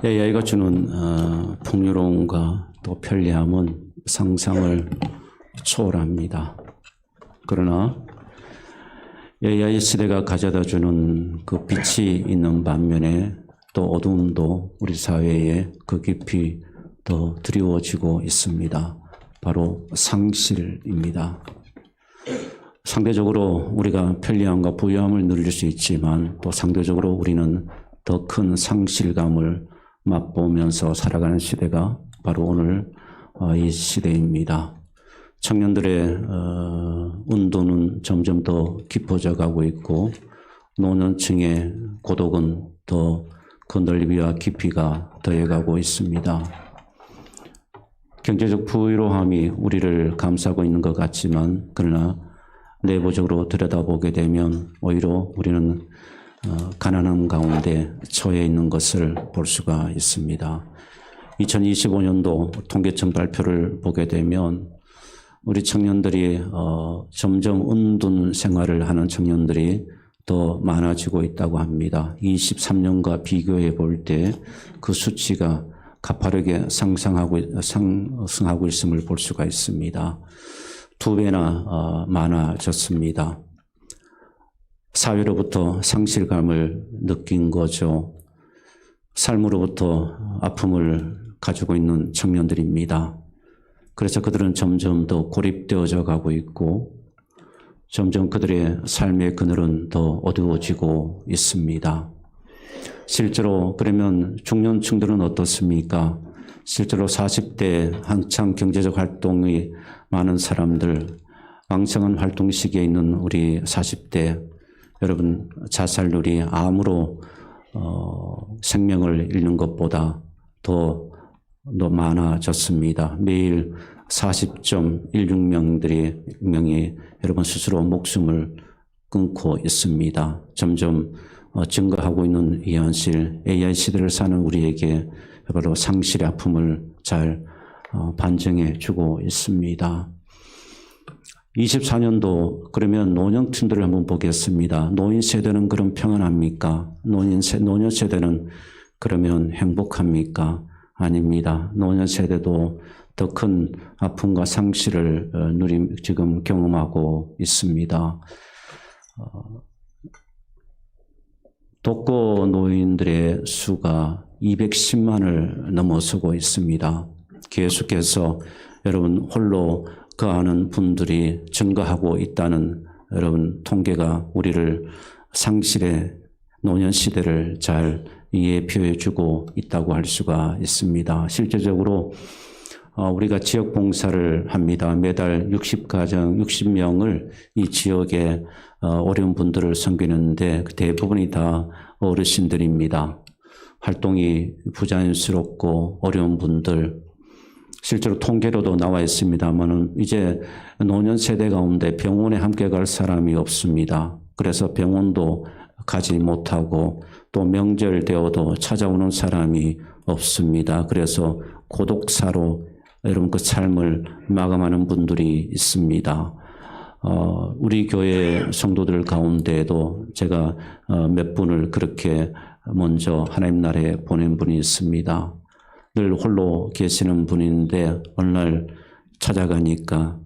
AI가 주는 풍요로움과 또 편리함은 상상을 초월합니다. 그러나 AI 시대가 가져다주는 그 빛이 있는 반면에 또 어두움도 우리 사회에 그 깊이 더 드리워지고 있습니다. 바로 상실입니다. 상대적으로 우리가 편리함과 부유함을 누릴 수 있지만 또 상대적으로 우리는 더 큰 상실감을 맛보면서 살아가는 시대가 바로 오늘 이 시대입니다. 청년들의 운동은 점점 더 깊어져 가고 있고 노년층의 고독은 더 그 넓이와 깊이가 더해가고 있습니다. 경제적 부유함이 우리를 감싸고 있는 것 같지만 그러나 내부적으로 들여다보게 되면 오히려 우리는 가난함 가운데 처해 있는 것을 볼 수가 있습니다. 2025년도 통계청 발표를 보게 되면 우리 청년들이 점점 은둔 생활을 하는 청년들이 더 많아지고 있다고 합니다. 23년과 비교해 볼 때 그 수치가 가파르게 상승하고 있음을 볼 수가 있습니다. 2배나 많아졌습니다. 사회로부터 상실감을 느낀 거죠. 삶으로부터 아픔을 가지고 있는 청년들입니다. 그래서 그들은 점점 더 고립되어져 가고 있고 점점 그들의 삶의 그늘은 더 어두워지고 있습니다. 실제로 그러면 중년층들은 어떻습니까? 실제로 40대 한창 경제적 활동이 많은 사람들, 왕성한 활동 시기에 있는 우리 40대 여러분 자살률이 암으로 생명을 잃는 것보다 더 많아졌습니다. 매일 40.16명이 여러분 스스로 목숨을 끊고 있습니다. 점점 증가하고 있는 이 현실, AI 시대를 사는 우리에게 바로 상실의 아픔을 잘 반증해 주고 있습니다. 24년도 그러면 노년층들을 한번 보겠습니다. 노인 세대는 그럼 평안합니까? 노년 세대는 그러면 행복합니까? 아닙니다. 노년 세대도 더 큰 아픔과 상실을 지금 경험하고 있습니다. 독거 노인들의 수가 210만을 넘어서고 있습니다. 계속해서 여러분 홀로 거하는 분들이 증가하고 있다는 여러분 통계가 우리를 상실의 노년 시대를 잘 예표해 주고 있다고 할 수가 있습니다. 실제적으로 우리가 지역 봉사를 합니다. 매달 60명을 이 지역에 어려운 분들을 섬기는데 대부분이 다 어르신들입니다. 활동이 부자연스럽고 어려운 분들, 실제로 통계로도 나와 있습니다만은 이제 노년 세대 가운데 병원에 함께 갈 사람이 없습니다. 그래서 병원도 가지 못하고 또 명절 되어도 찾아오는 사람이 없습니다. 그래서 고독사로 여러분 그 삶을 마감하는 분들이 있습니다. 우리 교회 성도들 가운데에도 제가 몇 분을 그렇게 먼저 하나님 나라에 보낸 분이 있습니다. 늘 홀로 계시는 분인데 어느 날 찾아가니까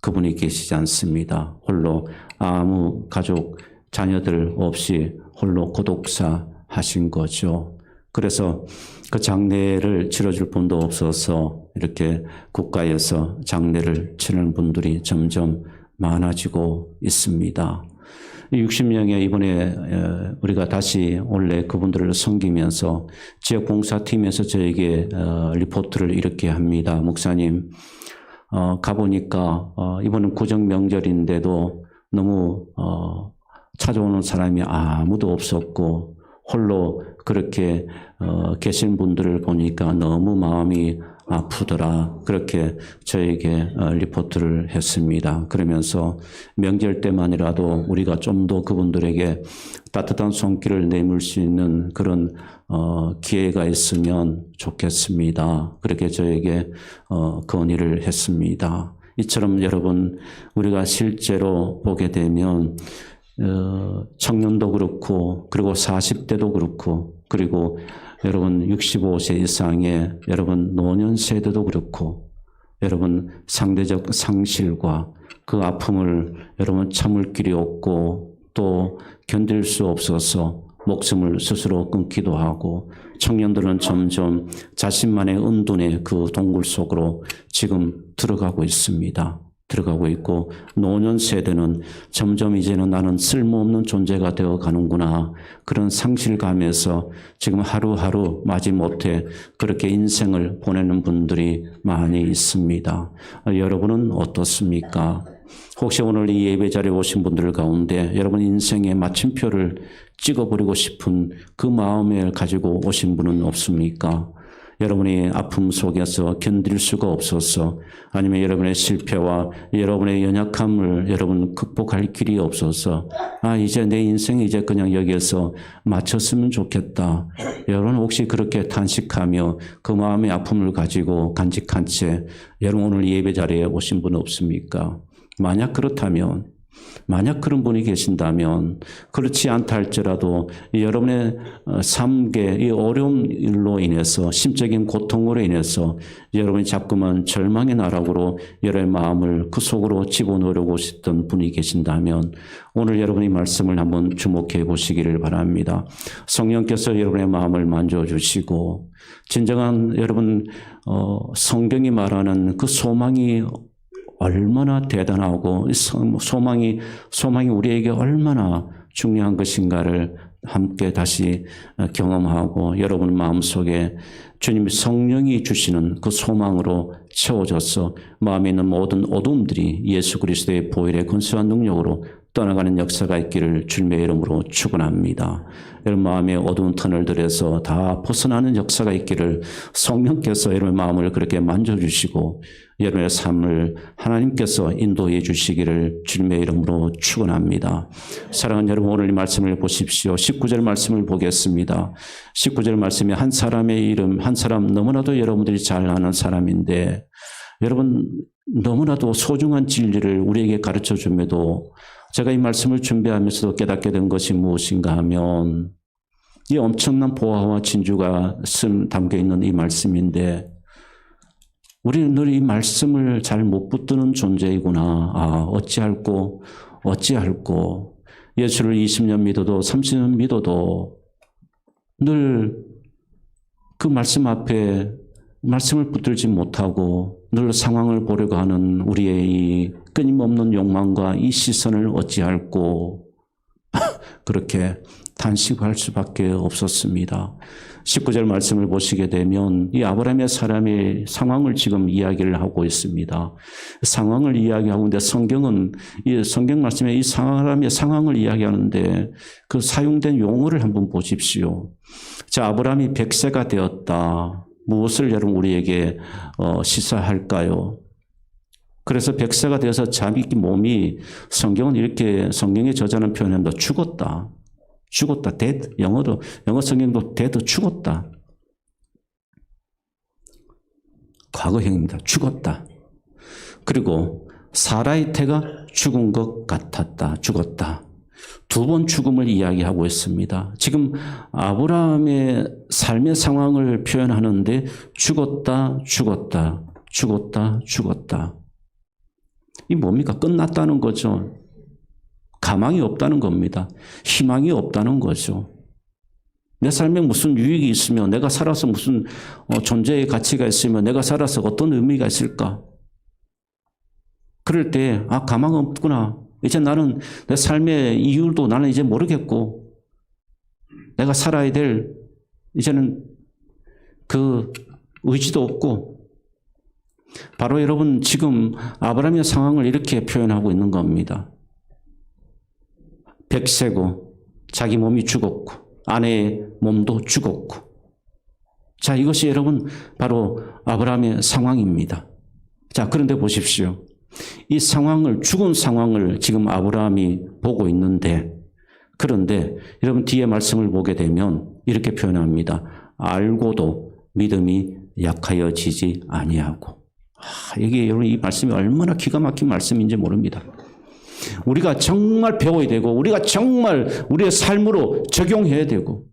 그분이 계시지 않습니다. 홀로 아무 가족, 자녀들 없이 홀로 고독사 하신 거죠. 그래서 그 장례를 치러줄 분도 없어서 이렇게 국가에서 장례를 치르는 분들이 점점 많아지고 있습니다. 60명의 이번에 우리가 다시 원래 그분들을 섬기면서 지역봉사팀에서 저에게 리포트를 이렇게 합니다. 목사님, 가보니까 이번은 구정 명절인데도 너무 찾아오는 사람이 아무도 없었고 홀로 그렇게 계신 분들을 보니까 너무 마음이 아프더라. 그렇게 저에게 리포트를 했습니다. 그러면서 명절 때만이라도 우리가 좀 더 그분들에게 따뜻한 손길을 내밀 수 있는 그런 기회가 있으면 좋겠습니다. 그렇게 저에게 건의를 했습니다. 이처럼 여러분 우리가 실제로 보게 되면 청년도 그렇고 그리고 40대도 그렇고 그리고 여러분 65세 이상의 여러분 노년 세대도 그렇고 여러분 상대적 상실과 그 아픔을 여러분 참을 길이 없고 또 견딜 수 없어서 목숨을 스스로 끊기도 하고 청년들은 점점 자신만의 은둔의 그 동굴 속으로 지금 들어가고 있습니다. 들어가고 있고 노년 세대는 점점 이제는 나는 쓸모없는 존재가 되어 가는구나 그런 상실감에서 지금 하루하루 마지못해 그렇게 인생을 보내는 분들이 많이 있습니다. 여러분은 어떻습니까? 혹시 오늘 이 예배 자리에 오신 분들 가운데 여러분 인생의 마침표를 찍어버리고 싶은 그 마음을 가지고 오신 분은 없습니까? 여러분이 아픔 속에서 견딜 수가 없어서 아니면 여러분의 실패와 여러분의 연약함을 여러분 극복할 길이 없어서 이제 내 인생이 이제 그냥 여기에서 마쳤으면 좋겠다. 여러분 혹시 그렇게 탄식하며 그 마음의 아픔을 가지고 간직한 채 여러분 오늘 예배 자리에 오신 분 없습니까? 만약 그렇다면 만약 그런 분이 계신다면 그렇지 않다 할지라도 여러분의 삶의 이 어려움으로 인해서 심적인 고통으로 인해서 여러분이 자꾸만 절망의 나락으로 여러분의 마음을 그 속으로 집어넣으려고 하셨던 분이 계신다면 오늘 여러분이 말씀을 한번 주목해 보시기를 바랍니다. 성령께서 여러분의 마음을 만져주시고 진정한 여러분 성경이 말하는 그 소망이 얼마나 대단하고 소망이 우리에게 얼마나 중요한 것인가를 함께 다시 경험하고 여러분 마음속에 주님 성령이 주시는 그 소망으로 채워져서 마음에 있는 모든 어둠들이 예수 그리스도의 보혈의 근소한 능력으로 떠나가는 역사가 있기를 주님의 이름으로 축원합니다. 여러분 마음의 어두운 터널들에서 다 벗어나는 역사가 있기를 성령께서 여러분의 마음을 그렇게 만져주시고 여러분의 삶을 하나님께서 인도해 주시기를 주님의 이름으로 축원합니다. 사랑하는 여러분 오늘 이 말씀을 보십시오. 19절 말씀을 보겠습니다. 19절 말씀에 한 사람의 이름 한 사람 너무나도 여러분들이 잘 아는 사람인데 여러분 너무나도 소중한 진리를 우리에게 가르쳐 줌에도 제가 이 말씀을 준비하면서도 깨닫게 된 것이 무엇인가 하면 이 엄청난 보화와 진주가 담겨있는 이 말씀인데 우리는 늘 이 말씀을 잘 못 붙드는 존재이구나. 어찌할꼬 예수를 20년 믿어도 30년 믿어도 늘 그 말씀 앞에 말씀을 붙들지 못하고 늘 상황을 보려고 하는 우리의 이 끊임없는 욕망과 이 시선을 어찌할꼬 그렇게 탄식할 수밖에 없었습니다. 19절 말씀을 보시게 되면 이 아브라함의 사람의 상황을 지금 이야기를 하고 있습니다. 상황을 이야기하고 있는데 성경은 이 성경 말씀에 이 사람의 상황을 이야기하는데 그 사용된 용어를 한번 보십시오. 자, 아브라함이 100세가 되었다. 무엇을 여러분 우리에게 시사할까요? 그래서 100세가 되어서 자기 몸이 성경은 이렇게 성경에 저자는 표현합니다. 죽었다. dead. 영어 성경도 dead, 죽었다. 과거형입니다. 죽었다. 그리고 사라의 태가 죽은 것 같았다. 죽었다. 두 번 죽음을 이야기하고 있습니다. 지금 아브라함의 삶의 상황을 표현하는데 죽었다. 이 뭡니까? 끝났다는 거죠. 가망이 없다는 겁니다. 희망이 없다는 거죠. 내 삶에 무슨 유익이 있으면 내가 살아서 무슨 존재의 가치가 있으면 내가 살아서 어떤 의미가 있을까? 그럴 때 가망 없구나. 이제 나는 내 삶의 이유도 나는 이제 모르겠고 내가 살아야 될 이제는 그 의지도 없고 바로 여러분 지금 아브라함의 상황을 이렇게 표현하고 있는 겁니다. 100세고 자기 몸이 죽었고 아내의 몸도 죽었고 자 이것이 여러분 바로 아브라함의 상황입니다. 자 그런데 보십시오. 이 상황을 죽은 상황을 지금 아브라함이 보고 있는데 그런데 여러분 뒤에 말씀을 보게 되면 이렇게 표현합니다. 알고도 믿음이 약하여지지 아니하고 이게 여러분 이 말씀이 얼마나 기가 막힌 말씀인지 모릅니다. 우리가 정말 배워야 되고 우리가 정말 우리의 삶으로 적용해야 되고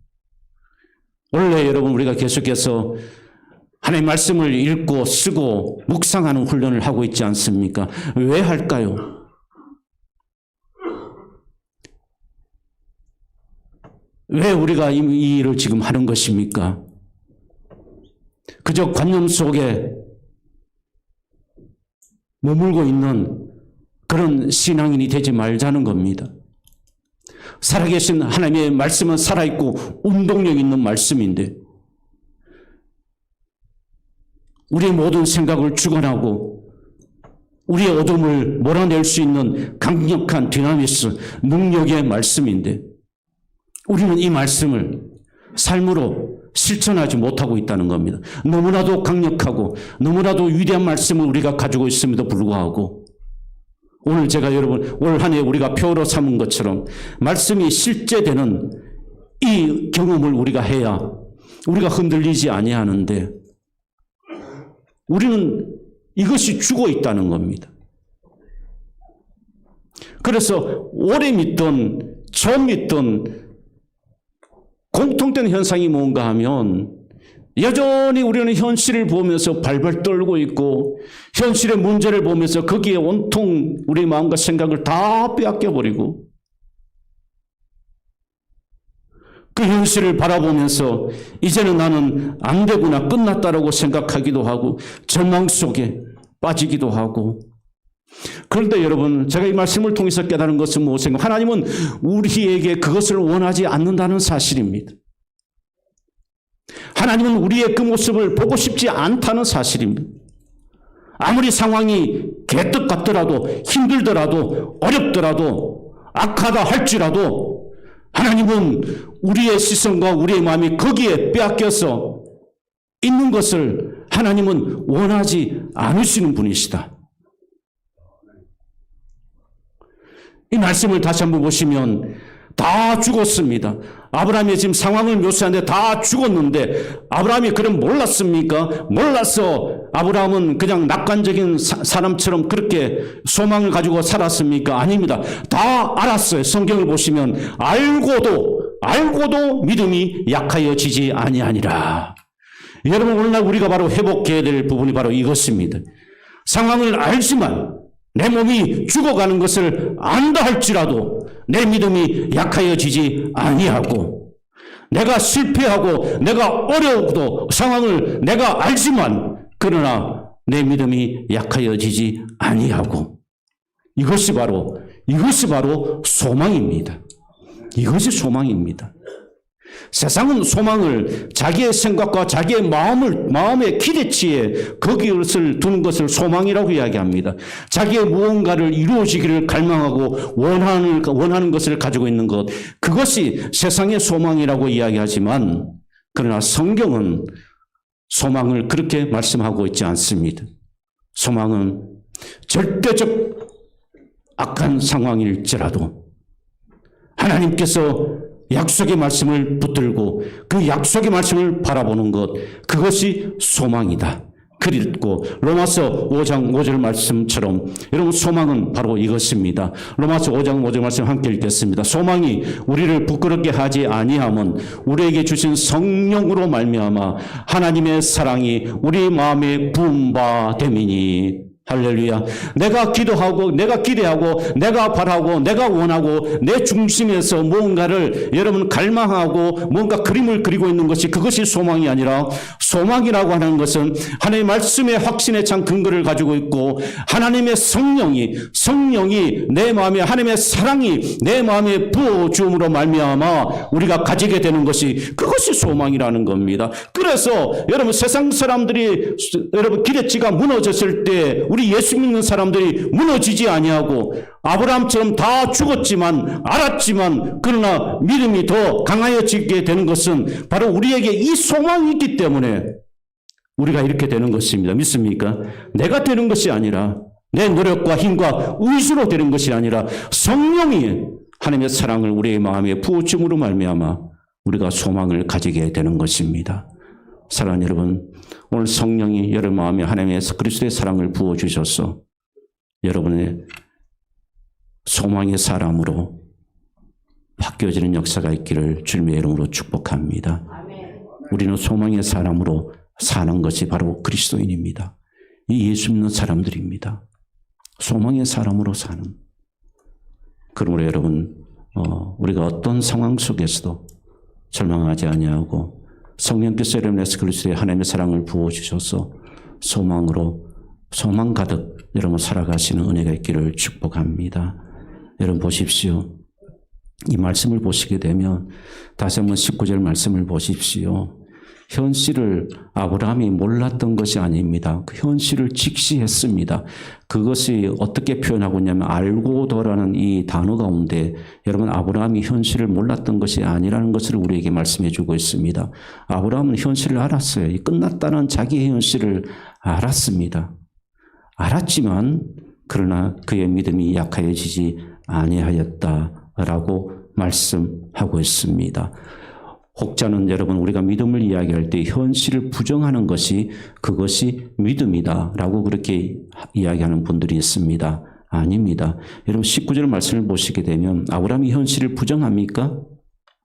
원래 여러분 우리가 계속해서 하나님의 말씀을 읽고 쓰고 묵상하는 훈련을 하고 있지 않습니까? 왜 할까요? 왜 우리가 이 일을 지금 하는 것입니까? 그저 관념 속에 머물고 있는 그런 신앙인이 되지 말자는 겁니다. 살아계신 하나님의 말씀은 살아있고 운동력 있는 말씀인데 우리의 모든 생각을 주관하고 우리의 어둠을 몰아낼 수 있는 강력한 디나미스 능력의 말씀인데 우리는 이 말씀을 삶으로 실천하지 못하고 있다는 겁니다. 너무나도 강력하고 너무나도 위대한 말씀을 우리가 가지고 있음에도 불구하고 오늘 제가 여러분 올 한 해 우리가 표로 삼은 것처럼 말씀이 실제되는 이 경험을 우리가 해야 우리가 흔들리지 아니하는데 우리는 이것이 죽어 있다는 겁니다. 그래서 오래 믿던 처음 믿던 공통된 현상이 뭔가 하면 여전히 우리는 현실을 보면서 발발 떨고 있고 현실의 문제를 보면서 거기에 온통 우리 마음과 생각을 다 빼앗겨버리고 그 현실을 바라보면서 이제는 나는 안 되구나 끝났다라고 생각하기도 하고 절망 속에 빠지기도 하고 그런데 여러분 제가 이 말씀을 통해서 깨달은 것은 무엇인가? 하나님은 우리에게 그것을 원하지 않는다는 사실입니다. 하나님은 우리의 그 모습을 보고 싶지 않다는 사실입니다. 아무리 상황이 개떡 같더라도 힘들더라도 어렵더라도 악하다 할지라도 하나님은 우리의 시선과 우리의 마음이 거기에 빼앗겨서 있는 것을 하나님은 원하지 않으시는 분이시다. 이 말씀을 다시 한번 보시면 다 죽었습니다. 아브라함이 지금 상황을 묘사하는데 다 죽었는데 아브라함이 그럼 몰랐습니까? 몰라서 아브라함은 그냥 낙관적인 사람처럼 그렇게 소망을 가지고 살았습니까? 아닙니다. 다 알았어요. 성경을 보시면 알고도 믿음이 약하여지지 아니하니라. 여러분 오늘날 우리가 바로 회복해야 될 부분이 바로 이것입니다. 상황을 알지만 내 몸이 죽어가는 것을 안다 할지라도 내 믿음이 약하여지지 아니하고 내가 실패하고 내가 어려워도 상황을 내가 알지만 그러나 내 믿음이 약하여지지 아니하고 이것이 바로 소망입니다. 이것이 소망입니다. 세상은 소망을 자기의 생각과 자기의 마음의 기대치에 거기를 두는 것을 소망이라고 이야기합니다. 자기의 무언가를 이루어지기를 갈망하고 원하는 것을 가지고 있는 것, 그것이 세상의 소망이라고 이야기하지만 그러나 성경은 소망을 그렇게 말씀하고 있지 않습니다. 소망은 절대적 악한 상황일지라도 하나님께서 약속의 말씀을 붙들고 그 약속의 말씀을 바라보는 것, 그것이 소망이다. 그리고 로마서 5장 5절 말씀처럼 여러분 소망은 바로 이것입니다. 로마서 5장 5절 말씀 함께 읽겠습니다. 소망이 우리를 부끄럽게 하지 아니함은 우리에게 주신 성령으로 말미암아 하나님의 사랑이 우리 마음에 부은 바 됨이니. 할렐루야. 내가 기도하고 내가 기대하고 내가 바라고 내가 원하고 내 중심에서 무언가를 여러분 갈망하고 뭔가 그림을 그리고 있는 것이 그것이 소망이 아니라 소망이라고 하는 것은 하나님의 말씀의 확신에 찬 근거를 가지고 있고 하나님의 성령이 내 마음에 하나님의 사랑이 내 마음에 부어주음으로 말미암아 우리가 가지게 되는 것이 그것이 소망이라는 겁니다. 그래서 여러분 세상 사람들이 여러분 기대치가 무너졌을 때 우리 예수 믿는 사람들이 무너지지 아니하고 아브라함처럼 다 죽었지만 알았지만 그러나 믿음이 더 강하여지게 되는 것은 바로 우리에게 이 소망이 있기 때문에 우리가 이렇게 되는 것입니다. 믿습니까? 내가 되는 것이 아니라 내 노력과 힘과 의지로 되는 것이 아니라 성령이 하나님의 사랑을 우리의 마음에 부어줌으로 말미암아 우리가 소망을 가지게 되는 것입니다. 사랑하는 여러분, 오늘 성령이 여러분 마음에 하나님의 그리스도의 사랑을 부어주셔서 여러분의 소망의 사람으로 바뀌어지는 역사가 있기를 주님의 이름으로 축복합니다. 우리는 소망의 사람으로 사는 것이 바로 그리스도인입니다. 이 예수 믿는 사람들입니다. 소망의 사람으로 사는. 그러므로 여러분, 우리가 어떤 상황 속에서도 절망하지 아니하고 성령께서 여러분에서 그리스도의 하나님의 사랑을 부어주셔서 소망으로 소망 가득 여러분 살아가시는 은혜가 있기를 축복합니다. 여러분 보십시오. 이 말씀을 보시게 되면 다시 한번 19절 말씀을 보십시오. 현실을 아브라함이 몰랐던 것이 아닙니다. 그 현실을 직시했습니다. 그것이 어떻게 표현하고 있냐면 알고더라는 이 단어 가운데 여러분 아브라함이 현실을 몰랐던 것이 아니라는 것을 우리에게 말씀해 주고 있습니다. 아브라함은 현실을 알았어요. 끝났다는 자기의 현실을 알았습니다. 알았지만 그러나 그의 믿음이 약하여지지 아니하였다라고 말씀하고 있습니다. 혹자는 여러분 우리가 믿음을 이야기할 때 현실을 부정하는 것이 그것이 믿음이다라고 그렇게 이야기하는 분들이 있습니다. 아닙니다. 여러분 19절 말씀을 보시게 되면 아브라함이 현실을 부정합니까?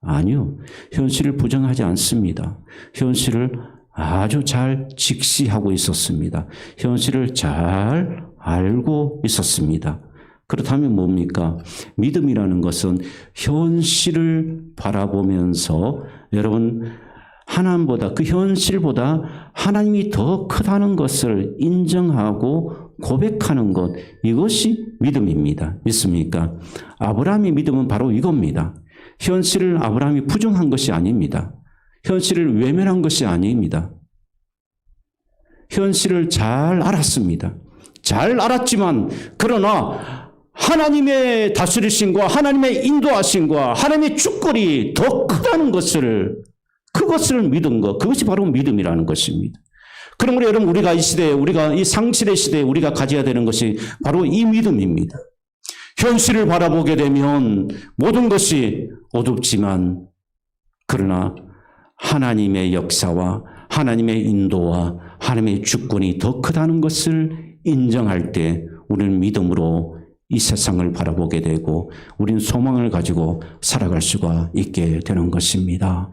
아니요. 현실을 부정하지 않습니다. 현실을 아주 잘 직시하고 있었습니다. 현실을 잘 알고 있었습니다. 그렇다면 뭡니까? 믿음이라는 것은 현실을 바라보면서 여러분 하나님보다 그 현실보다 하나님이 더 크다는 것을 인정하고 고백하는 것, 이것이 믿음입니다. 믿습니까? 아브라함의 믿음은 바로 이겁니다. 현실을 아브라함이 부정한 것이 아닙니다. 현실을 외면한 것이 아닙니다. 현실을 잘 알았습니다. 잘 알았지만 그러나 하나님의 다스리심과 하나님의 인도하심과 하나님의 주권이 더 크다는 것을 그것을 믿은 것, 그것이 바로 믿음이라는 것입니다. 그러므로 여러분 우리가 이 시대에 우리가 이 상실의 시대에 우리가 가져야 되는 것이 바로 이 믿음입니다. 현실을 바라보게 되면 모든 것이 어둡지만 그러나 하나님의 역사와 하나님의 인도와 하나님의 주권이 더 크다는 것을 인정할 때 우리는 믿음으로 이 세상을 바라보게 되고 우리는 소망을 가지고 살아갈 수가 있게 되는 것입니다.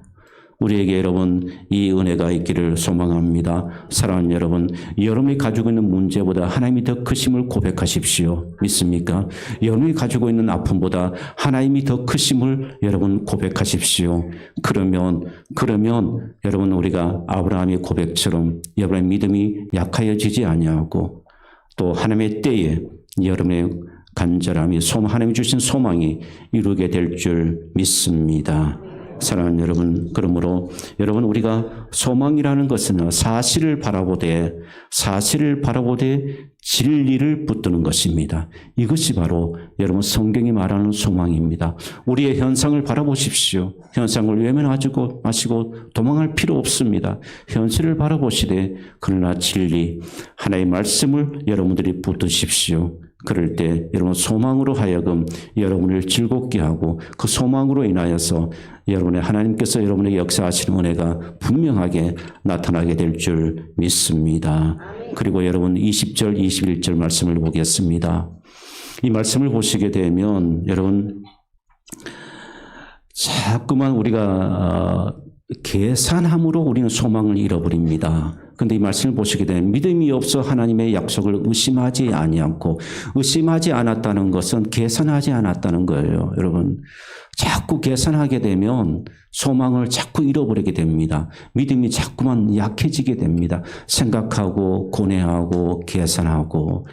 우리에게 여러분 이 은혜가 있기를 소망합니다. 사랑하는 여러분, 여러분이 가지고 있는 문제보다 하나님이 더 크심을 고백하십시오. 믿습니까? 여러분이 가지고 있는 아픔보다 하나님이 더 크심을 여러분 고백하십시오. 그러면 여러분 우리가 아브라함의 고백처럼 여러분의 믿음이 약하여지지 아니하고 또 하나님의 때에 여러분의 간절함이 하나님이 주신 소망이 이루게 될 줄 믿습니다. 사랑하는 여러분, 그러므로 여러분 우리가 소망이라는 것은 사실을 바라보되 진리를 붙드는 것입니다. 이것이 바로 여러분 성경이 말하는 소망입니다. 우리의 현상을 바라보십시오. 현상을 외면하지 마시고 도망할 필요 없습니다. 현실을 바라보시되 그러나 진리, 하나의 말씀을 여러분들이 붙드십시오. 그럴 때 여러분 소망으로 하여금 여러분을 즐겁게 하고 그 소망으로 인하여서 여러분의 하나님께서 여러분에게 역사하시는 은혜가 분명하게 나타나게 될 줄 믿습니다. 그리고 여러분 20절 21절 말씀을 보겠습니다. 이 말씀을 보시게 되면 여러분 자꾸만 우리가 계산함으로 우리는 소망을 잃어버립니다. 그런데 이 말씀을 보시게 되면 믿음이 없어 하나님의 약속을 의심하지 아니하고 의심하지 않았다는 것은 계산하지 않았다는 거예요. 여러분 자꾸 계산하게 되면 소망을 자꾸 잃어버리게 됩니다. 믿음이 자꾸만 약해지게 됩니다. 생각하고 고뇌하고 계산하고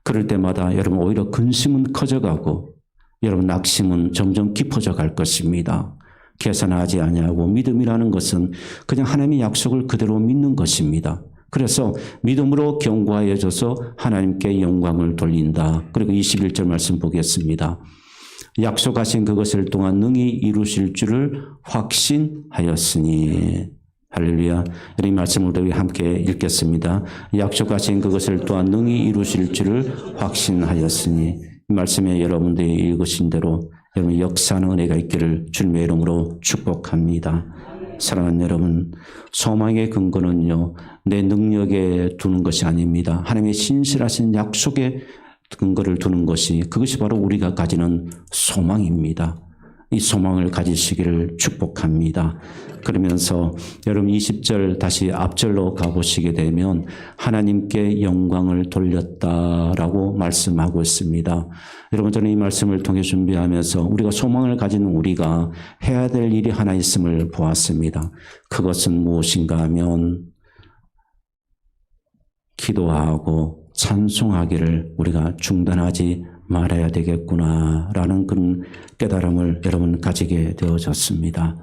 그럴 때마다 여러분 오히려 근심은 커져가고 여러분 낙심은 점점 깊어져 갈 것입니다. 계산하지 아니하고 믿음이라는 것은 그냥 하나님의 약속을 그대로 믿는 것입니다. 그래서 믿음으로 견고하여져서 하나님께 영광을 돌린다. 그리고 21절 말씀 보겠습니다. 약속하신 그것을 또한 능히 이루실 줄을 확신하였으니. 할렐루야. 이 말씀을 우리 함께 읽겠습니다. 약속하신 그것을 또한 능히 이루실 줄을 확신하였으니. 이 말씀에 여러분들이 읽으신 대로 여러분 역사하는 은혜가 있기를 주님의 이름으로 축복합니다. 사랑하는 여러분, 소망의 근거는요 내 능력에 두는 것이 아닙니다. 하나님의 신실하신 약속에 근거를 두는 것이 그것이 바로 우리가 가지는 소망입니다. 이 소망을 가지시기를 축복합니다. 그러면서 여러분 20절 다시 앞절로 가보시게 되면 하나님께 영광을 돌렸다라고 말씀하고 있습니다. 여러분 저는 이 말씀을 통해 준비하면서 우리가 소망을 가진 우리가 해야 될 일이 하나 있음을 보았습니다. 그것은 무엇인가 하면 기도하고 찬송하기를 우리가 중단하지 말아야 되겠구나라는 그런 깨달음을 여러분 가지게 되어졌습니다.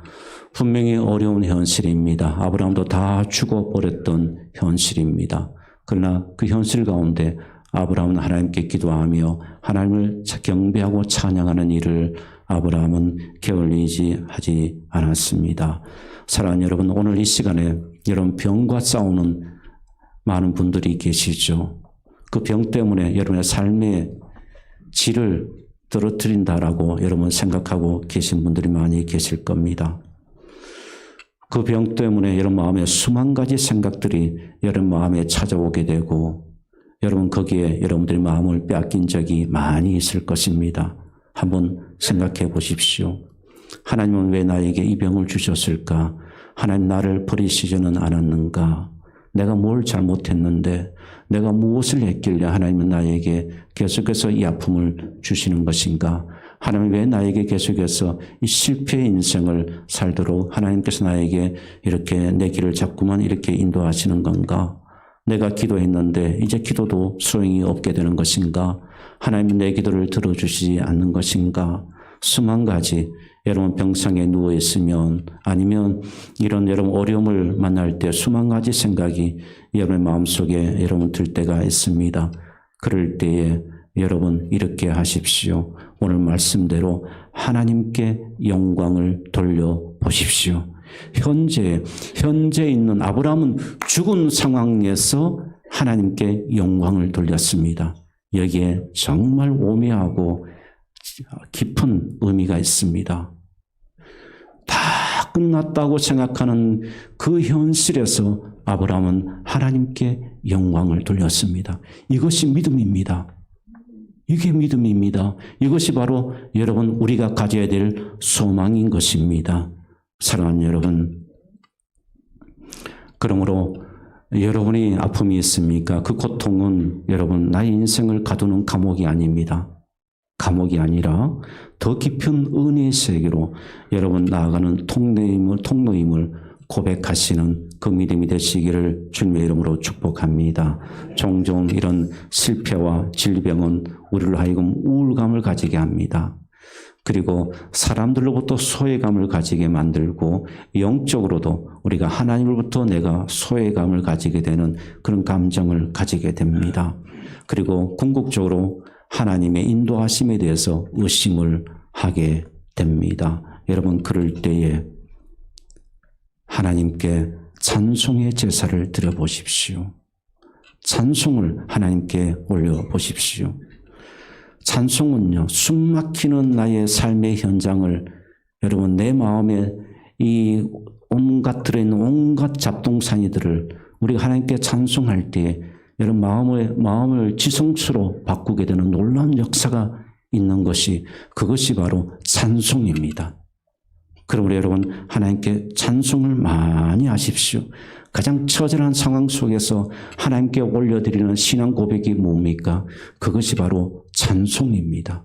분명히 어려운 현실입니다. 아브라함도 다 죽어버렸던 현실입니다. 그러나 그 현실 가운데 아브라함은 하나님께 기도하며 하나님을 경배하고 찬양하는 일을 아브라함은 게을리지 하지 않았습니다. 사랑하는 여러분, 오늘 이 시간에 여러분 병과 싸우는 많은 분들이 계시죠. 그 병 때문에 여러분의 삶의 질을 떨어뜨린다라고 여러분 생각하고 계신 분들이 많이 계실 겁니다. 그 병 때문에 여러분 마음에 수만 가지 생각들이 여러분 마음에 찾아오게 되고 여러분 거기에 여러분들의 마음을 빼앗긴 적이 많이 있을 것입니다. 한번 생각해 보십시오. 하나님은 왜 나에게 이 병을 주셨을까? 하나님 나를 버리시지는 않았는가? 내가 뭘 잘못했는데 내가 무엇을 했길래 하나님은 나에게 계속해서 이 아픔을 주시는 것인가? 하나님 왜 나에게 계속해서 이 실패의 인생을 살도록 하나님께서 나에게 이렇게 내 길을 자꾸만 이렇게 인도하시는 건가? 내가 기도했는데 이제 기도도 소용이 없게 되는 것인가? 하나님은 내 기도를 들어주시지 않는 것인가? 수만 가지 여러분 병상에 누워 있으면 아니면 이런 여러분 어려움을 만날 때 수만 가지 생각이 여러분의 마음속에 여러분 들 때가 있습니다. 그럴 때에 여러분 이렇게 하십시오. 오늘 말씀대로 하나님께 영광을 돌려보십시오. 현재 있는 아브라함은 죽은 상황에서 하나님께 영광을 돌렸습니다. 여기에 정말 오묘하고 깊은 의미가 있습니다. 다 끝났다고 생각하는 그 현실에서 아브라함은 하나님께 영광을 돌렸습니다. 이것이 믿음입니다. 이게 믿음입니다. 이것이 바로 여러분 우리가 가져야 될 소망인 것입니다. 사랑하는 여러분, 그러므로 여러분이 아픔이 있습니까? 그 고통은 여러분 나의 인생을 가두는 감옥이 아닙니다. 감옥이 아니라 더 깊은 은혜의 세계로 여러분 나아가는 통로임을 고백하시는 그 믿음이 되시기를 주님의 이름으로 축복합니다. 종종 이런 실패와 질병은 우리를 하여금 우울감을 가지게 합니다. 그리고 사람들로부터 소외감을 가지게 만들고 영적으로도 우리가 하나님으로부터 내가 소외감을 가지게 되는 그런 감정을 가지게 됩니다. 그리고 궁극적으로 하나님의 인도하심에 대해서 의심을 하게 됩니다. 여러분 그럴 때에 하나님께 찬송의 제사를 드려보십시오. 찬송을 하나님께 올려보십시오. 찬송은요, 숨막히는 나의 삶의 현장을 여러분 내 마음에 이 온갖 들어있는 온갖 잡동사니들을 우리가 하나님께 찬송할 때에 여러분 마음을 지성수로 바꾸게 되는 놀라운 역사가 있는 것이 그것이 바로 찬송입니다. 그러므로 여러분 하나님께 찬송을 많이 하십시오. 가장 처절한 상황 속에서 하나님께 올려드리는 신앙 고백이 뭡니까? 그것이 바로 찬송입니다.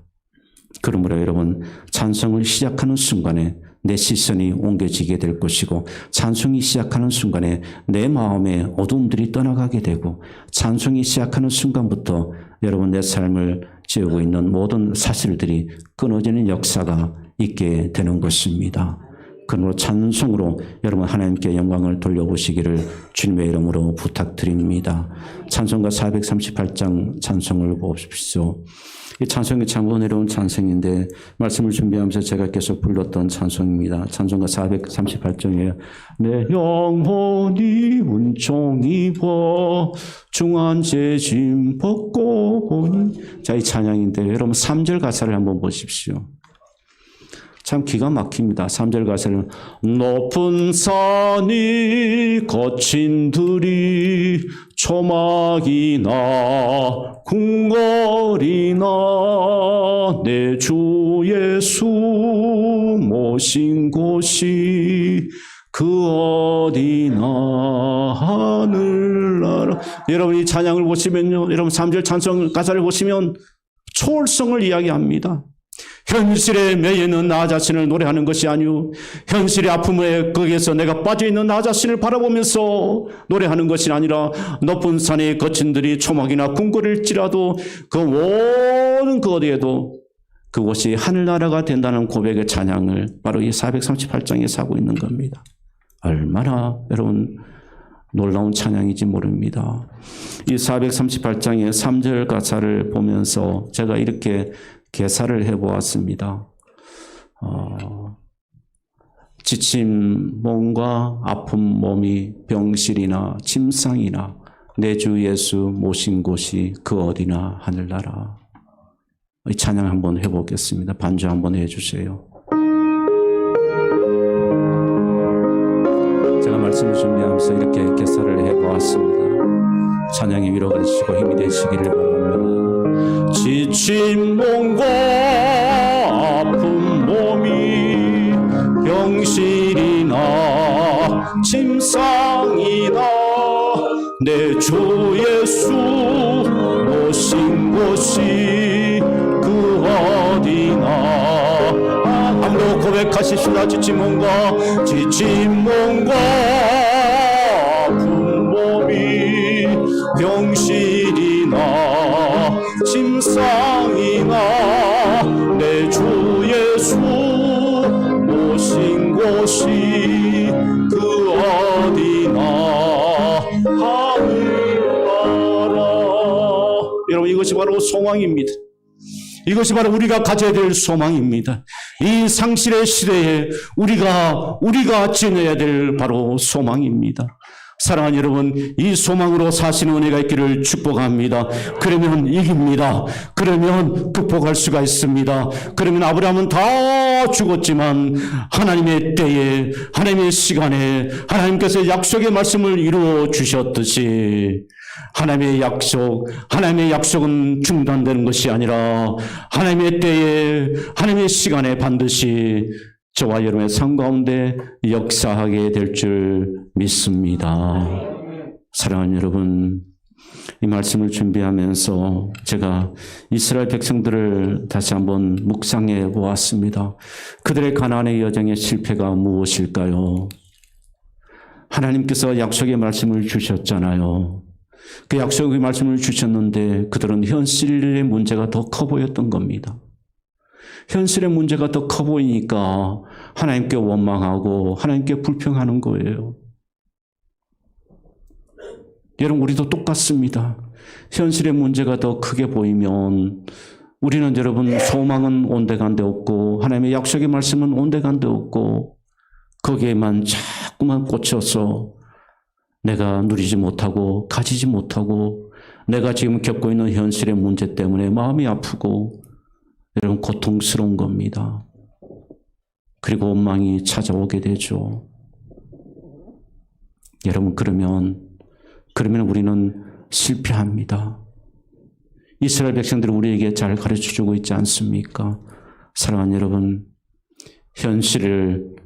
그러므로 여러분 찬송을 시작하는 순간에 내 시선이 옮겨지게 될 것이고 찬송이 시작하는 순간에 내 마음의 어두움들이 떠나가게 되고 찬송이 시작하는 순간부터 여러분 내 삶을 지우고 있는 모든 사실들이 끊어지는 역사가 있게 되는 것입니다. 그러므로 찬송으로 여러분 하나님께 영광을 돌려보시기를 주님의 이름으로 부탁드립니다. 찬송가 438장 찬송을 보십시오. 이 찬송이 참 은혜로운 찬송인데 말씀을 준비하면서 제가 계속 불렀던 찬송입니다. 찬송가 438장이에요. 내 영혼이 은총 입어 중한 죄짐 벗고 보니. 자, 이 찬양인데 여러분 3절 가사를 한번 보십시오. 참 기가 막힙니다. 3절 가사는 높은 산이 거친 들이 초막이나 궁궐이나 내 주 예수 모신 곳이 그 어디나 하늘나라. 여러분 이 찬양을 보시면요, 여러분 3절 찬송 가사를 보시면 초월성을 이야기합니다. 현실에 매여 있는 나 자신을 노래하는 것이 아니오, 현실의 아픔에 거기에서 내가 빠져있는 나 자신을 바라보면서 노래하는 것이 아니라 높은 산의 거친들이 초막이나 궁궐일지라도 그 모든 그 어디에도 그곳이 하늘나라가 된다는 고백의 찬양을 바로 이 438장에서 하고 있는 겁니다. 얼마나 여러분 놀라운 찬양인지 모릅니다. 이 438장의 3절 가사를 보면서 제가 이렇게 개사를 해보았습니다. 지친 몸과 아픈 몸이 병실이나 침상이나 내 주 예수 모신 곳이 그 어디나 하늘나라. 이 찬양 한번 해보겠습니다. 반주 한번 해주세요. 제가 말씀을 준비하면서 이렇게 개사를 해보았습니다. 찬양의 위로가 되시고 힘이 되시기를 바랍니다. 지친 몸과 아픈 몸이 병실이나 침상이나 내 주 예수 모신 곳이 그 어디나. 함으로 고백하십시다. 지친 몸과 아픈 몸이 병실이나 침상이나 내 주 예수 모신 곳이 그 어디나 하늘나라. 여러분 이것이 바로 소망입니다. 이것이 바로 우리가 가져야 될 소망입니다. 이 상실의 시대에 우리가 지녀야 될 바로 소망입니다. 사랑하는 여러분, 이 소망으로 사시는 은혜가 있기를 축복합니다. 그러면 이깁니다. 그러면 극복할 수가 있습니다. 그러면 아브라함은 다 죽었지만 하나님의 때에, 하나님의 시간에 하나님께서 약속의 말씀을 이루어 주셨듯이 하나님의 약속은 중단되는 것이 아니라 하나님의 때에, 하나님의 시간에 반드시 저와 여러분의 삶 가운데 역사하게 될 줄 믿습니다. 사랑하는 여러분, 이 말씀을 준비하면서 제가 이스라엘 백성들을 다시 한번 묵상해 보았습니다. 그들의 가나안의 여정의 실패가 무엇일까요? 하나님께서 약속의 말씀을 주셨잖아요. 그 약속의 말씀을 주셨는데 그들은 현실의 문제가 더 커 보였던 겁니다. 현실의 문제가 더 커 보이니까 하나님께 원망하고 하나님께 불평하는 거예요. 여러분 우리도 똑같습니다. 현실의 문제가 더 크게 보이면 우리는 여러분 소망은 온데간데 없고 하나님의 약속의 말씀은 온데간데 없고 거기에만 자꾸만 꽂혀서 내가 누리지 못하고 가지지 못하고 내가 지금 겪고 있는 현실의 문제 때문에 마음이 아프고 여러분 고통스러운 겁니다. 그리고 원망이 찾아오게 되죠. 여러분 그러면 우리는 실패합니다. 이스라엘 백성들은 우리에게 잘 가르쳐주고 있지 않습니까? 사랑하는 여러분, 현실을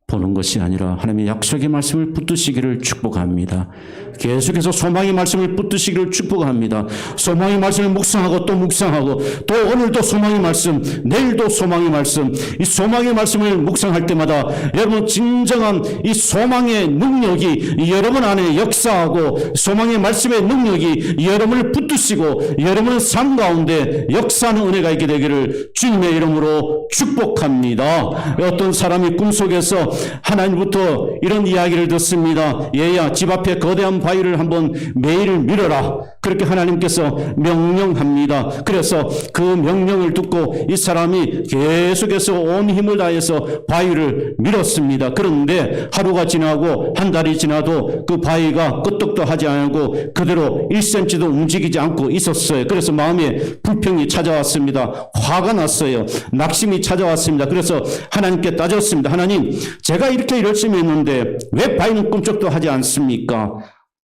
보는 것이 아니라 하나님의 약속의 말씀을 붙드시기를 축복합니다. 계속해서 소망의 말씀을 붙드시기를 축복합니다. 소망의 말씀을 묵상하고 또 묵상하고 또 오늘도 소망의 말씀, 내일도 소망의 말씀, 이 소망의 말씀을 묵상할 때마다 여러분 진정한 이 소망의 능력이 여러분 안에 역사하고 소망의 말씀의 능력이 여러분을 붙드시고 여러분의 삶 가운데 역사하는 은혜가 있게 되기를 주님의 이름으로 축복합니다. 어떤 사람이 꿈속에서 하나님부터 이런 이야기를 듣습니다. 얘야, 집 앞에 거대한 바위를 한번 매일 밀어라. 그렇게 하나님께서 명령합니다. 그래서 그 명령을 듣고 이 사람이 계속해서 온 힘을 다해서 바위를 밀었습니다. 그런데 하루가 지나고 한 달이 지나도 그 바위가 끄떡도 하지 않고 그대로 1cm도 움직이지 않고 있었어요. 그래서 마음에 불평이 찾아왔습니다. 화가 났어요. 낙심이 찾아왔습니다. 그래서 하나님께 따졌습니다. 하나님, 제가 이렇게 열심히 했는데 왜 바위는 꿈쩍도 하지 않습니까?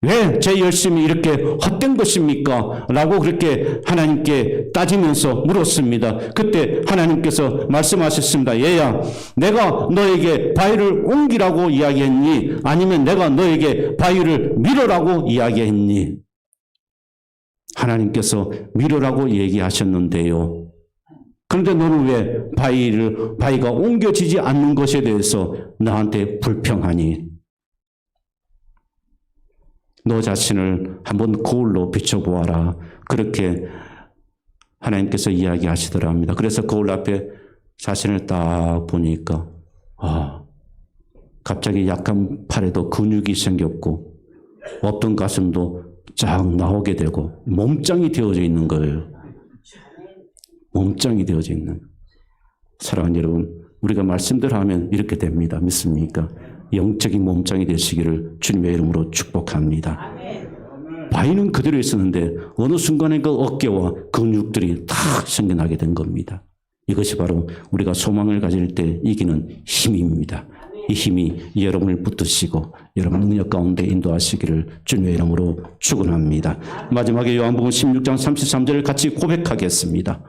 왜 제 열심이 이렇게 헛된 것입니까? 라고 그렇게 하나님께 따지면서 물었습니다. 그때 하나님께서 말씀하셨습니다. 얘야, 내가 너에게 바위를 옮기라고 이야기했니? 아니면 내가 너에게 바위를 밀으라고 이야기했니? 하나님께서 밀으라고 얘기하셨는데요. 그런데 너는 왜 바위가 옮겨지지 않는 것에 대해서 나한테 불평하니? 너 자신을 한번 거울로 비춰보아라. 그렇게 하나님께서 이야기하시더랍니다. 그래서 거울 앞에 자신을 딱 보니까 갑자기 약간 팔에도 근육이 생겼고 없던 가슴도 쫙 나오게 되고 몸짱이 되어져 있는 거예요. 몸짱이 되어져 있는. 사랑하는 여러분, 우리가 말씀대로 하면 이렇게 됩니다. 믿습니까? 영적인 몸짱이 되시기를 주님의 이름으로 축복합니다. 바위는 그대로 있었는데 어느 순간에 그 어깨와 근육들이 탁 생겨나게 된 겁니다. 이것이 바로 우리가 소망을 가질 때 이기는 힘입니다. 이 힘이 여러분을 붙드시고 여러분 능력 가운데 인도하시기를 주님의 이름으로 축원합니다. 마지막에 요한복음 16장 33절을 같이 고백하겠습니다.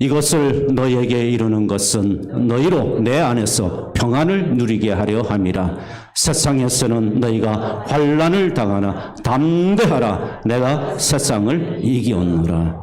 이것을 너희에게 이루는 것은 너희로 내 안에서 평안을 누리게 하려 함이라. 세상에서는 너희가 환난을 당하나 담대하라. 내가 세상을 이기었노라.